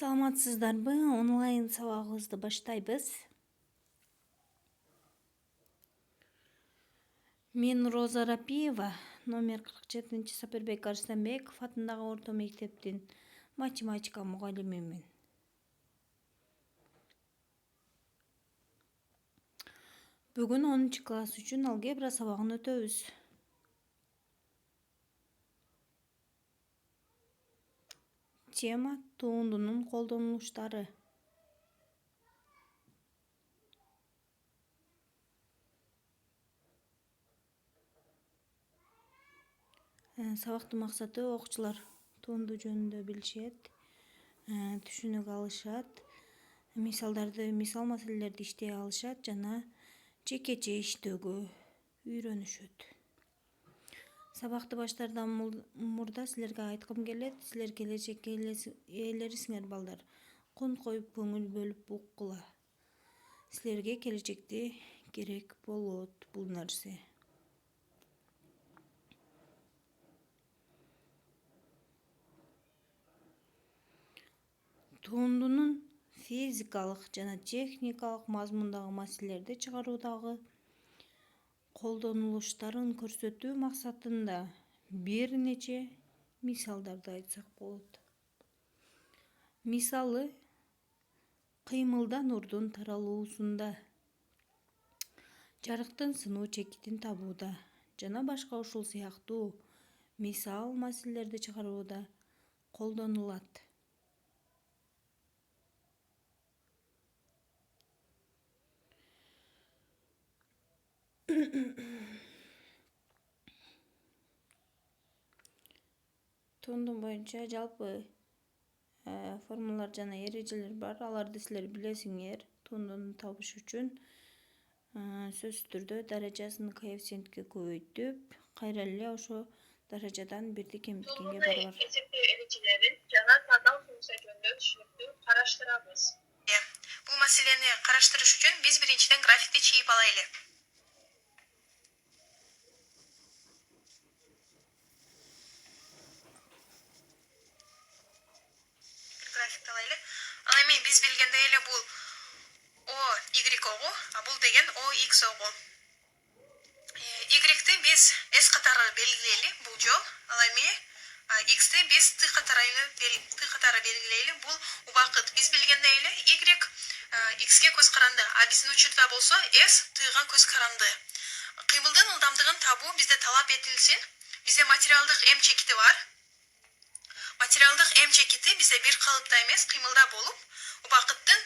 Саламатсыздарбы? Онлайн сабагыбызды баштайбыз. Мен Роза Рапиева, номер 47 Сапарбек Арыстанбеков атындагы орто мектептин математика мугалимимин. Бүгүн 10-класс үчүн алгебра сабагын өтөбүз. Тема туындунун колдонулуштары. Сабактын максаты окуучулар туунду жөнүндө билишет, түшүнүк алышат, мисал маселелерди иштей алышат жана жекече иштөөгө үйрөнүшөт. Сабакты баштаардан мурда силерге айткым келет, силер келечекке ээлерисиңер балдар. Кон коюп көңүл бөлүп уккула. Силерге келечекте керек болот бул нерсе. Туындунун физикалык жана техникалык мазмундагы маселелерди чыгаруудагы колдонулуштарын көрсөтүү максатында бир нече мисалдарды айтсак болот. Мисалы, кыймылда нурдун таралуусунда, жарыктын сынуу чекитин табууда жана башка ушул сыяктуу мисал маселелерди чыгарууда колдонулат. Туунду боюнча жалпы формулалар жана эрежелер бар. Аларды силер билесиңер. Туындуну табыш үчүн сөзсүз түрдө даражасын коэффициентке көбөйтүп, кайра эле ошо даражадан бирди кемиткенге барабар. Эсептөө эрежелерин жана тандоо функция жөнүндө түшүнүктүү караштырабыз. Бул маселени караштырыш үчүн биз биринчиден графикти чийип алайлы. Графикти алайлы. Ал эми биз билгендей эле бул O Y огу, а бул деген O X огу. Y-ти биз S катары белгилейли бул жол. Ал эми X-ти биз T катары белгилейли бул убакыт. Биз билгендей эле Y X-ке көз каранды, а биздин учурда болсо S T-га көз каранды. Кыймылдын ылдамдыгын табуу бизде талап этилсин. Бизде материалдык М чекити бар. Материалдык М чекити бизде бир калыпта эмес, кыймылда болуп, убакыттын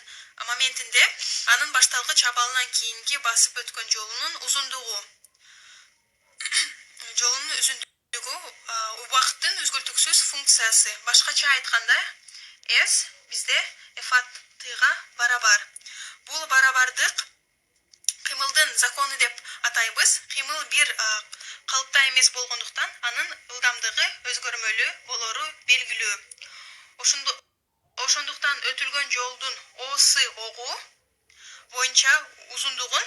моментинде анын башталгыч абалынан кийинки басып өткөн жолунун узундугу убакыттын үзгүлтүксүз функциясы. Башкача айтканда, S бизде F at T-га барабар. Бул барабардык кыймылдын закону деп атайбыз. Кыймыл бир калыпта эмес болгондуктан анын ылдамдыгы өзгөрмөлүү болору белгилүү. Ошондуктан өтүлгөн жолдун О'сы огу боюнча узундугун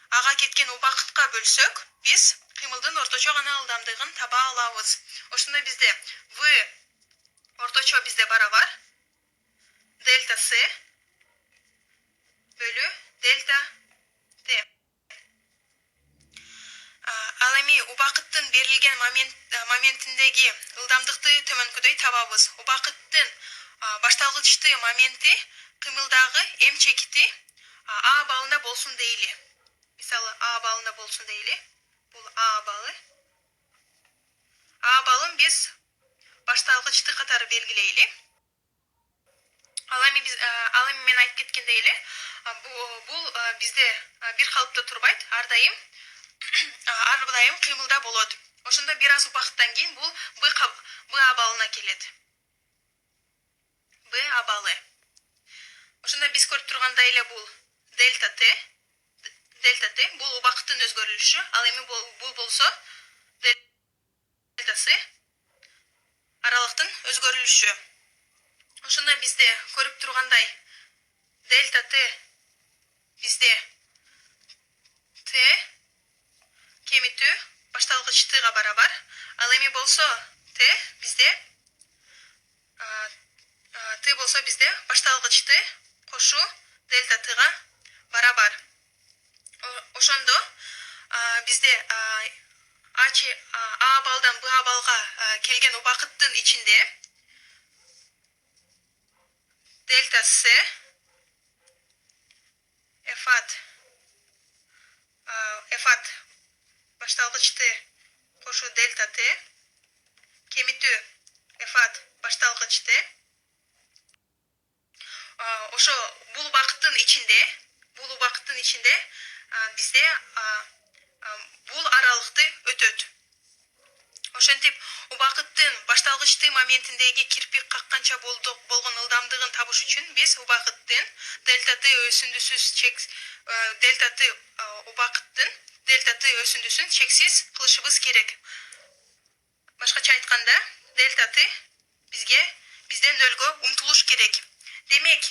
ага кеткен убакытка бөлсөк, биз кыймылдын орточо гана ылдамдыгын таба алабыз. Ошондо бизде V орточо бизде барабар дельта S бөлү дельта T. Ал эми убакыттын берилген моментиндеги ылдамдыкты төмөнкүдөй табабыз. Убакыттын башталгычты моменти кыймылдагы М чекити А абалында болсун дейли. Мисалы, А абалында болсун дейли. Бул А абалы. А абалын биз башталгычты катары белгилейли. Ал эми мен айтып кеткендей эле, бул бизде бир калыпта турбайт, ар дайым кыймылда болот. Ошондо бир аз убакыттан кийин бул Б абалына келет. Б абалы. Ошондо биз көрүп тургандай эле бул дельта T бул убакыттын өзгөрүлүшү, ал эми бул болсо дельта S аралыктын өзгөрүлүшү. Ошондо бизде көрүп тургандай дельта T бизде T кемитүү башталгыч T-га барабар. Ал эми болсо T бизде т болсо бизде башталгыч т кошу дельта тга барабар. Ошондо бизде А балдан Б балга келген убакыттын ичинде дельта С эфат башталгыч т кошу дельта т кемитүү эфат башталгыч т ошо бул убакыттын ичинде бизде бул аралыкты өтөт. Ошентип убакыттын башталгыч т моментиндеги кирпик какканча болгон ылдамдыгын табыш үчүн биз убакыттын дельта т өсүндүсүн чексиз кылышыбыз керек. Башкача айтканда, дельта т бизден нөлгө умтулуш керек. Демек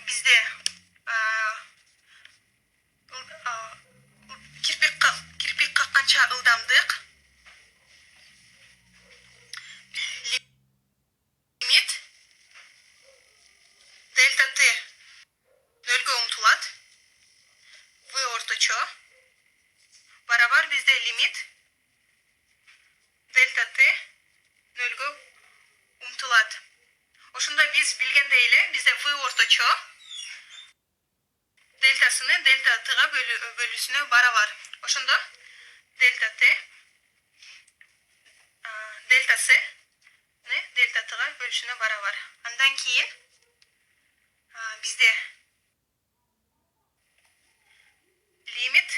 бизде кирпик какканча ылдамдык лимит дельта т нөлгө умтулат. В орточо барабар бизде лимит дельта т нөлгө умтулат. Ошондо биз билгендей эле бизде В орточо дельтасыны дельта тга бөлүүсүнө барабар. Ошондо дельта С дельта тга бөлүшүнө барабар. Андан кийин бизде лимит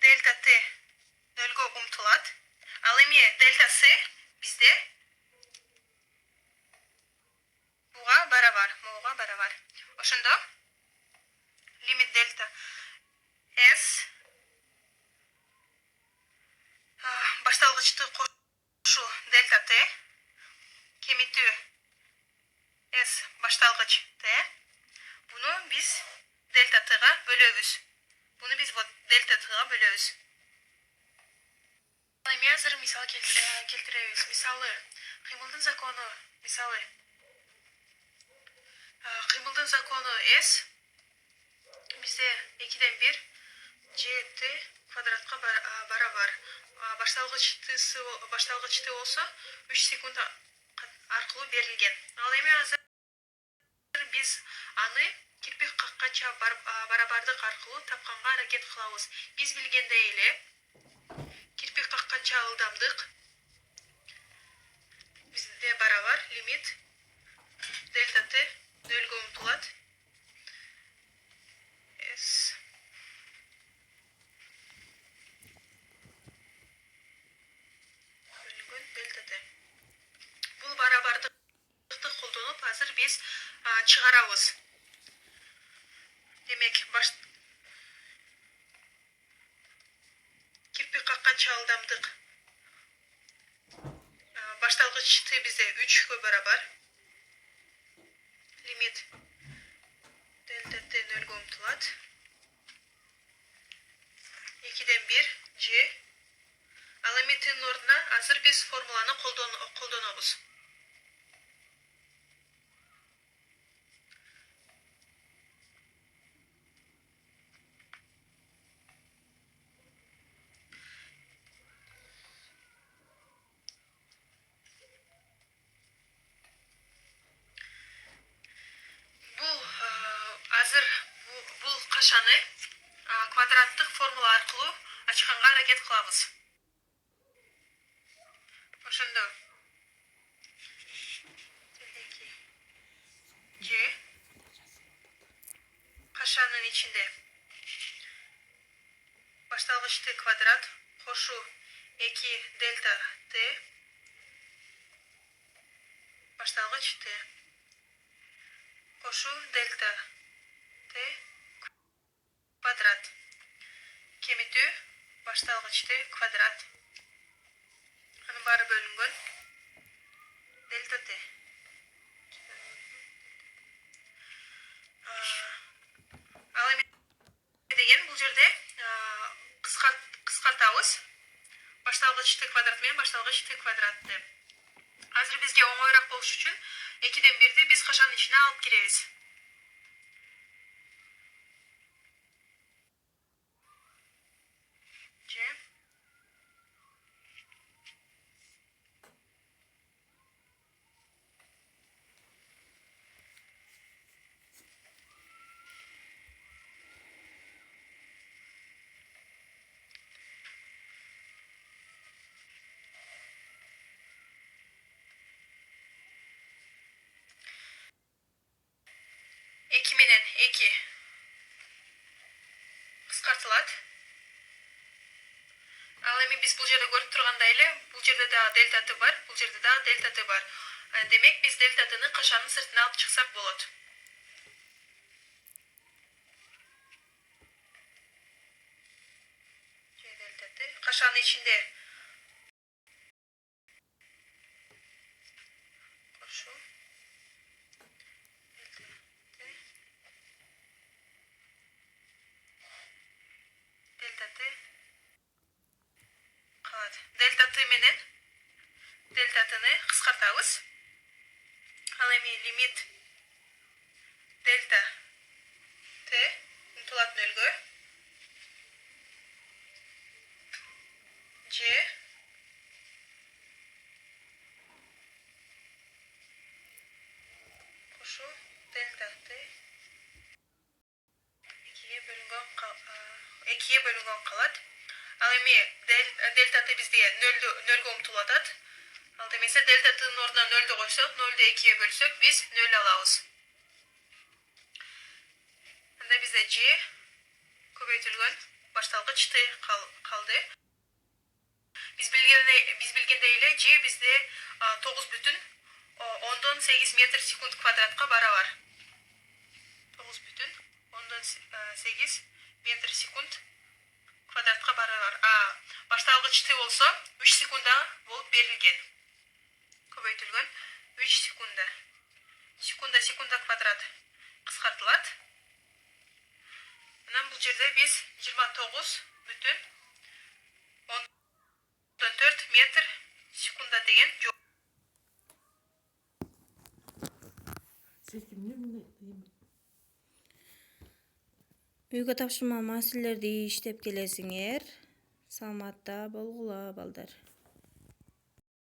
дельта т нөлгө умтулат. Ал эми дельта С бизде буга барабар. Ошондо лимит дельта С башталгычты кошу дельта т кемитүү С башталгыч т. Буну биз дельта тга бөлөбүз. Эми азыр мисал келтиребиз. Мисалы, кыймылдын закону С бизде 2/1 gt квадратка барабар. Башталгыч т болсо 3 секунд аркылуу берилген. Ал эми азыр биз аны кирпик какканча барабардык аркылуу тапканга аракет кылабыз. Биз билгендей эле кирпик какканча ылдамдык бизде барабар лимит дельта т нөлгө умтулат. С бөлүнгөн дельта т. Бул барабардыкты колдонуп азыр биз чыгарабыз. Демек кирпик какканча ылдамдык башталгыч т бизде 3гө барабар. Лимит дельта т нөлгө умтулат. 2/1 g. Ал эми тнын ордуна азыр биз формуланы колдонобуз. Азыр бул кашаны квадраттык формула аркылуу ачканга аракет кылабыз. Ошондо G кашанын ичинде башталгыч т квадрат кошу 2 дельта т башталгыч т кошу дельта т квадрат кемитүү башталгыч т квадрат. Анын баары бөлүнгөн дельта т. Ал эми деген бул жерде башталгыч t квадратты. Азыр бизге оңойраак болуш үчүн 2ден 1ди биз кашанын ичине алып киребиз. Же 2 менен 2 кыскартылат. Ал эми биз бул жерде көрүп тургандай эле, бул жерде да дельта t бар, бул жерде да дельта t бар. Демек биз дельта t'ны кашанын сыртына алып чыксак болот. Дельта t кашанын ичинде кошу дельта t калат. Дельта t менен дельта t'ны кыскартабыз. Ал эми лимит дельта t умтулат нөлгө же кошу дельта t 2ге бөлүнгөн калат. Ал эми дельта t бизге нөлгө умтулуп атат. Ал демесе дельта t'нын ордуна 0ды койсок, 0ду 2ге бөлсөк, биз 0 алабыз. Анда бизде g көбөйтүлгөн башталгыч t калды. Биз билгендей эле g бизде 9,8 метр секунд квадратка барабар. 9,8 метр секунд квадратка барабар. Башталгыч t болсо 3 секундда болуп берилген. Көбөйтүлгөн 3 секундда. Секунда квадрат кыскартылат. Анан бул жерде биз 29,4 метр секундда деген жок. Үйгө тапшырма маселелерди иштеп келесиңер. Саламатта болгула балдар.